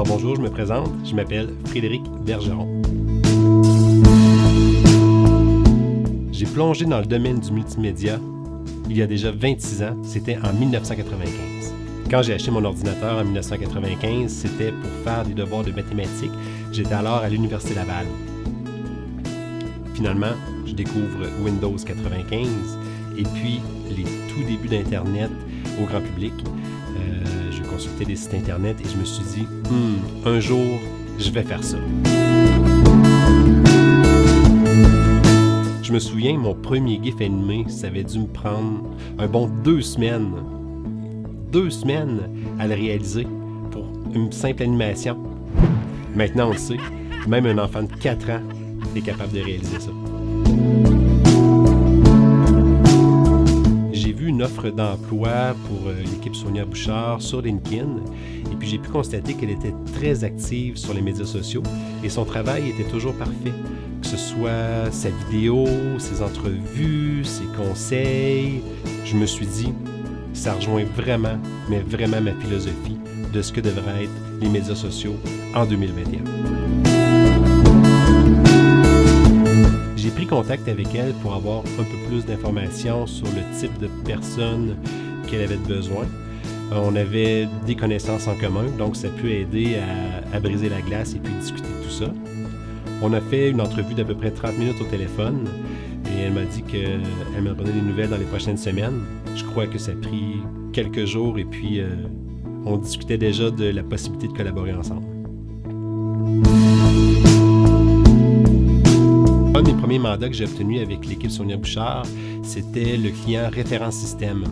D'abord, bonjour, je me présente. Je m'appelle Frédéric Bergeron. J'ai plongé dans le domaine du multimédia il y a déjà 26 ans. C'était en 1995. Quand j'ai acheté mon ordinateur en 1995, c'était pour faire des devoirs de mathématiques. J'étais alors à l'Université Laval. Finalement, je découvre Windows 95 et puis les tout débuts d'Internet au grand public. Je consultais des sites Internet et je me suis dit, un jour, je vais faire ça. Je me souviens, mon premier GIF animé, ça avait dû me prendre un bon 2 semaines. 2 semaines à le réaliser pour une simple animation. Maintenant, on le sait, même un enfant de 4 ans est capable de réaliser ça. J'ai vu une offre d'emploi pour l'équipe Sonia Bouchard sur LinkedIn et puis j'ai pu constater qu'elle était très active sur les médias sociaux et son travail était toujours parfait. Que ce soit sa vidéo, ses entrevues, ses conseils, je me suis dit, ça rejoint vraiment, mais vraiment ma philosophie de ce que devraient être les médias sociaux en 2021. J'ai pris contact avec elle pour avoir un peu plus d'informations sur le type de personne qu'elle avait besoin. On avait des connaissances en commun, donc ça a pu aider à briser la glace et puis discuter de tout ça. On a fait une entrevue d'à peu près 30 minutes au téléphone et elle m'a dit qu'elle me donnait des nouvelles dans les prochaines semaines. Je crois que ça a pris quelques jours et puis on discutait déjà de la possibilité de collaborer ensemble. Un des premiers mandats que j'ai obtenu avec l'équipe Sonia Bouchard, c'était le client Référence Système.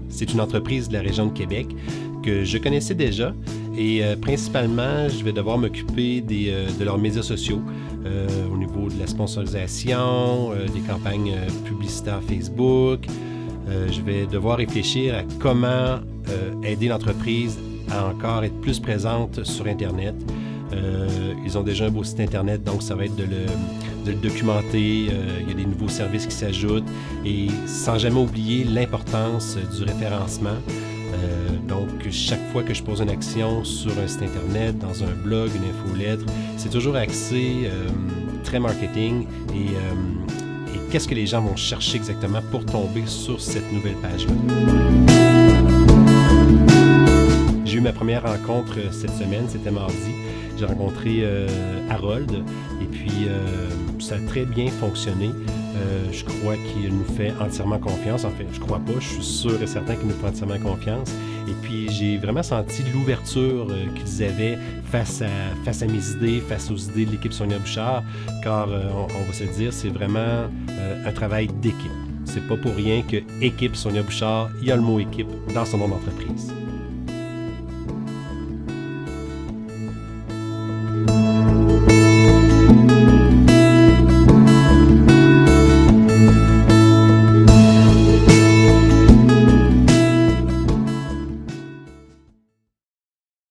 C'est une entreprise de la région de Québec que je connaissais déjà et principalement, je vais devoir m'occuper de leurs médias sociaux au niveau de la sponsorisation, des campagnes publicitaires Facebook. Je vais devoir réfléchir à comment aider l'entreprise à encore être plus présente sur Internet. Ils ont déjà un beau site Internet, donc ça va être de le documenter. Il y a des nouveaux services qui s'ajoutent et sans jamais oublier l'importance du référencement. Donc, chaque fois que je pose une action sur un site Internet, dans un blog, une infolettre, c'est toujours axé très marketing et qu'est-ce que les gens vont chercher exactement pour tomber sur cette nouvelle page-là. J'ai eu ma première rencontre cette semaine, c'était mardi. J'ai rencontré Harold et puis ça a très bien fonctionné. Je crois qu'il nous fait entièrement confiance. En fait, je crois pas, je suis sûr et certain qu'il nous fait entièrement confiance. Et puis, j'ai vraiment senti l'ouverture qu'ils avaient face à mes idées, face aux idées de l'équipe Sonia Bouchard, car on va se le dire, c'est vraiment un travail d'équipe. C'est pas pour rien que équipe Sonia Bouchard, il y a le mot équipe dans son nom d'entreprise.